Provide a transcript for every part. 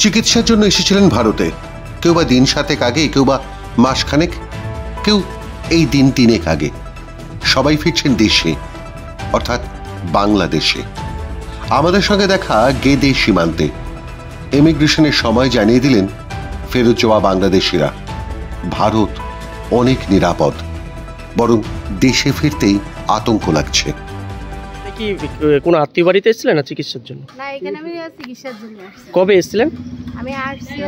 চিকিৎসার জন্য এসেছিলেন ভারতে, কেউ বা দিন 7 আগে, কেউ বা মাসখানেক, কেউ এই দিন 3 আগে। সবাই ফিরছেন দেশে, অর্থাৎ বাংলাদেশে। আমাদের সঙ্গে দেখা গেদে সীমান্তে। ইমিগ্রেশনের সময় জানিয়ে দিলেন ফেরত যাওয়া বাংলাদেশিরা ভারত অনেক নিরাপদ, বরং দেশে ফিরতেই আতঙ্ক লাগছে। কি কোনো আত্মীয় বাড়িতে এসেছিলেন না চিকিৎসার জন্য? না, এখানে আমি চিকিৎসার জন্য আসছি। কবে এসেছিলেন? আমি আসছি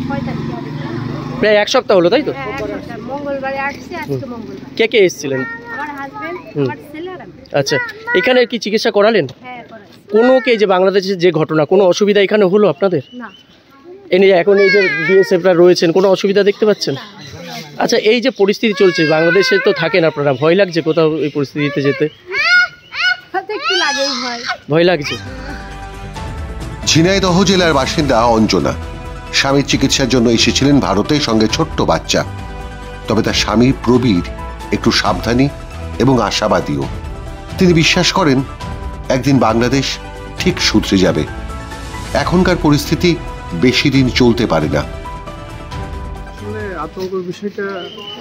6 তারিখ, প্রায় 1 সপ্তাহ হলো, তাই তো? মঙ্গলবারে আসছি, আজকে মঙ্গলবার। কে কে এসেছিলেন? আমার হাজবেন্ড, আমার ছেলে আর আমি। আচ্ছা, এখানে কি চিকিৎসা করালেন? হ্যাঁ, করাচ্ছি। কোনো কে যে বাংলাদেশের যে ঘটনা, কোনো অসুবিধা এখানে হলো আপনাদের? না। এখন এই যে বিএসএফরা রয়েছেন, কোনো অসুবিধা দেখতে পাচ্ছেন? আচ্ছা, এই যে পরিস্থিতি চলছে, বাংলাদেশে তো থাকেন আপনারা, ভয় লাগছে কোথাও এই পরিস্থিতিতে যেতে? ভয় লাগছে। ঝিনাইদহ জেলার বাসিন্দা অঞ্জনা স্বামীর চিকিৎসার জন্য এসেছিলেন ভারতের সঙ্গে ছোট্ট বাচ্চা। তবে তার স্বামী প্রবীর একটু সাবধানী এবং আশাবাদীও। তিনি বিশ্বাস করেন একদিন বাংলাদেশ ঠিক শুধরে যাবে। এখনকার পরিস্থিতি বেশি দিন চলতে পারে না। আসলে আতঙ্কের বিষয়টা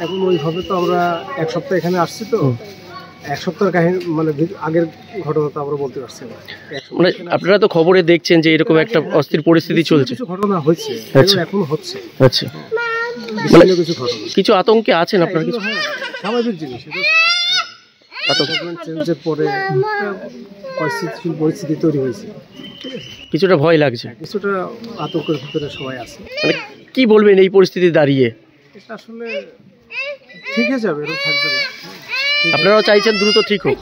এখন ওইভাবে তো আমরা 1 সপ্তাহ এখানে আসছি, তো 1 সপ্তাহের কাহিনী মানে আগের ঘটনা তো আমরা বলতে পারছি না। মানে আপনারা তো খবরে দেখছেন যে এরকম একটা অস্থির পরিস্থিতি চলছে। কিছু ঘটনা হচ্ছে, এখন হচ্ছে। আচ্ছা, মানে কিছু ঘটনা, কিছু আতঙ্কে আছেন আপনারা? কিছু স্বাভাবিক জিনিস, চেঞ্জের পরে পরিস্থিতি তৈরি হয়েছে, কিছুটা ভয় লাগছে, কিছুটা আতঙ্কের ভিতরে সবাই আছে। মানে কি বলবেন এই পরিস্থিতি দাঁড়িয়ে? এটা আসলে ঠিক হয়ে যাবে, এরকম থাকবে না। আপনারাও চাইছেন দ্রুত ঠিক হোক?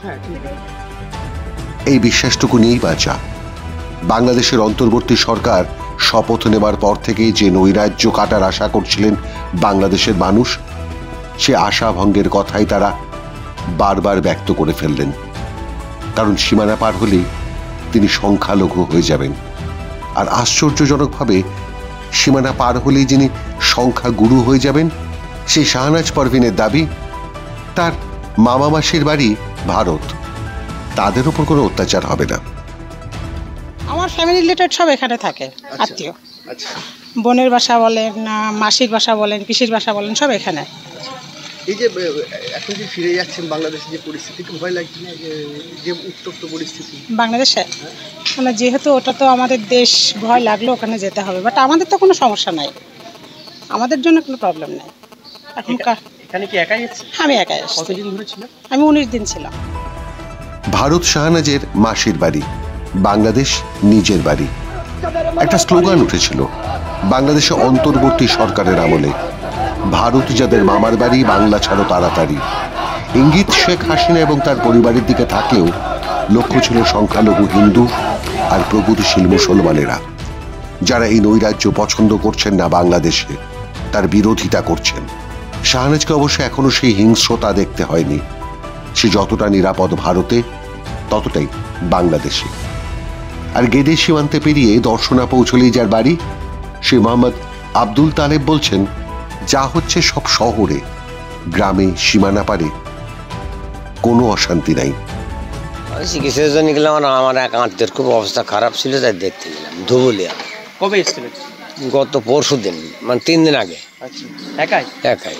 এই বিশ্বাসটুকু নিয়েই বাঁচা। বাংলাদেশের অন্তর্বর্তী সরকার শপথ নেবার পর থেকে যে নৈরাজ্য কাটার আশা করছিলেন বাংলাদেশের মানুষ, সে আশা ভঙ্গের কথাই তারা বারবার ব্যক্ত করে ফেললেন। কারণ সীমানা পার হলেই তিনি সংখ্যালঘু হয়ে যাবেন। আর আশ্চর্যজনকভাবে সীমানা পার হলেই যিনি সংখ্যাগুরু হয়ে যাবেন, সেই শাহনাজ পারভীনের দাবি তার মামা মাসির বাড়ি ভারত, তাদের উপর কোনো অত্যাচার হবে না। আমার ফ্যামিলি রিলেটেড সব এখানে থাকে, আত্মীয়। বোনের বাসা বলেন, মাসির বাসা বলেন, পিসির বাসা বলেন, সব এখানে। এই যে এখন যে ফিরে যাচ্ছেন বাংলাদেশে, যে পরিস্থিতি, ভয় লাগছে না যে উত্তপ্ত পরিস্থিতি বাংলাদেশে? মানে যেহেতু ওটা তো আমাদের দেশ, ভয় লাগলো ওখানে যেতে হবে, বাট আমাদের তো কোনো সমস্যা নাই, আমাদের জন্য কোনো প্রবলেম নেই। এখানে কি একাই আছেন? আমি একাই আছি। কতদিন ধরে ছিলেন? আমি 19 দিন ছিলাম। ভারত শাহনাজের মাসির বাড়ি, বাংলাদেশ নিজের বাড়ি। একটা স্লোগান উঠেছিল বাংলাদেশে অন্তর্বর্তী সরকারের আমলে, ভারত যাদের মামার বাড়ি, বাংলা ছাড়ো তাড়াতাড়ি। ইঙ্গিত শেখ হাসিনা এবং তার পরিবারের দিকে থাকলেও লক্ষ্য ছিল সংখ্যালঘু হিন্দু আর প্রগতিশীল মুসলমানেরা, যারা এই নৈরাজ্য পছন্দ করছেন না বাংলাদেশে, তার বিরোধিতা করছেন। শাহনাজকে অবশ্য এখনো সেই হিংস্রতা দেখতে হয়নি। সে যতটা নিরাপদ ভারতে, ততটাই বাংলাদেশে। আর গেদে সীমান্তে পেরিয়ে দর্শনা পৌঁছলেই যার বাড়ি, সে মোহাম্মদ আব্দুল তালেব বলছেন, যা হচ্ছে সব শহরে, গ্রামে সীমানা পারে কোনো অশান্তি নাই। চিকিৎসার জন্য গেলাম, আমার এক আত্মীয়ের খুব অবস্থা খারাপ ছিল, তাই দেখতে গেলাম ধুবুলিয়া। কবে এসেছিলেন? গত পরশু দিন, মানে 3 দিন আগে। আচ্ছা, একাই? একাই।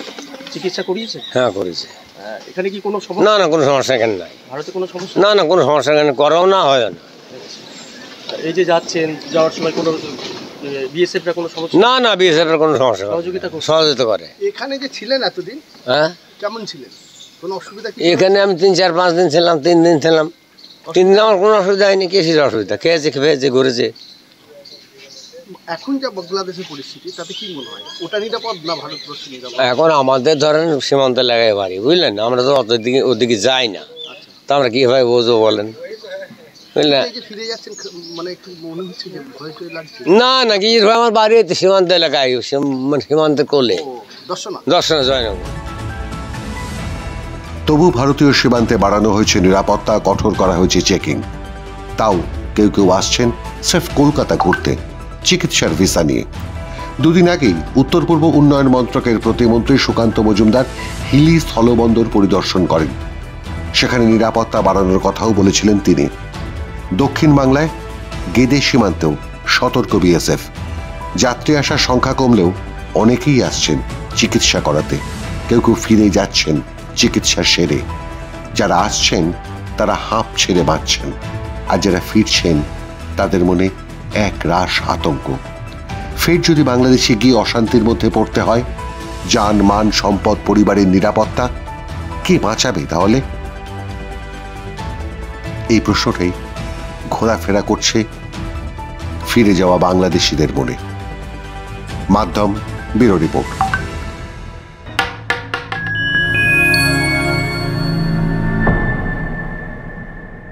চিকিৎসা করিয়েছে? হ্যাঁ, করেছে। এখানে কি কোনো সমস্যা? না না, কোনো সমস্যা এখানে নাই। ভারতে কোনো সমস্যা? না না, কোনো সমস্যা এখানে করাও না, হয় না। এই যে যাচ্ছেন, যাওয়ার সময় কোনো বিএসএফরা কোনো সমস্যা? না না, বিএসএফের কোনো সমস্যা, সহযোগিতা করে। এখানে যে ছিলেন এতদিন, হ্যাঁ, কেমন ছিলেন? কোনো অসুবিধা? এখানে আমি 3, 4, 5 দিন ছিলাম, 3 দিন ছিলাম। 3 দিন আমার কোনো অসুবিধা হয়নি। কিসের অসুবিধা? খেয়েছে, খেয়েছে, ঘুরেছে। এখন যা বাংলাদেশের পরিস্থিতি, তাতে কি মনে হয় ওটা নিরাপদ না ভারতবর্ষ নিরাপদ? এখন আমাদের ধরেন সীমান্ত এলাকায় বাড়ি, বুঝলেন, আমরা তো ওদিকে যাই না, তা আমরা কিভাবে বুঝবো বলেন, বুঝলেন? মানে একটু মনে হচ্ছে যে ভয় লাগছে? না না, কি আমার বাড়ি সীমান্ত এলাকায়, মানে সীমান্তের কোলে, দর্শনা জয়নগর। তবু ভারতীয় সীমান্তে বাড়ানো হয়েছে নিরাপত্তা, কঠোর করা হয়েছে চেকিং। তাও কেউ কেউ আসছেন স্রেফ কলকাতা ঘুরতে, চিকিৎসার ভিসা নিয়ে। 2 দিন আগেই উত্তর পূর্ব উন্নয়ন মন্ত্রকের প্রতিমন্ত্রী সুকান্ত মজুমদার হিলি স্থলবন্দর পরিদর্শন করেন। সেখানে নিরাপত্তা বাড়ানোর কথাও বলেছিলেন তিনি। দক্ষিণ বাংলায় গেদে সীমান্তেও সতর্ক বিএসএফ। যাত্রী আসার সংখ্যা কমলেও অনেকেই আসছেন চিকিৎসা করাতে, কেউ কেউ ফিরে যাচ্ছেন চিকিৎসা সেরে। যারা আসছেন তারা হাঁপ ছেড়ে বাঁচছেন, আর যারা ফিরছেন তাদের মনে এক রাশ আতঙ্ক। ফের যদি বাংলাদেশে গিয়ে অশান্তির মধ্যে পড়তে হয়, জান মান সম্পদ পরিবারের নিরাপত্তা কে বাঁচাবে তাহলে? এই প্রশ্নটাই ঘোরাফেরা করছে ফিরে যাওয়া বাংলাদেশিদের মনে। মাধ্যম ব্যুরো রিপোর্ট।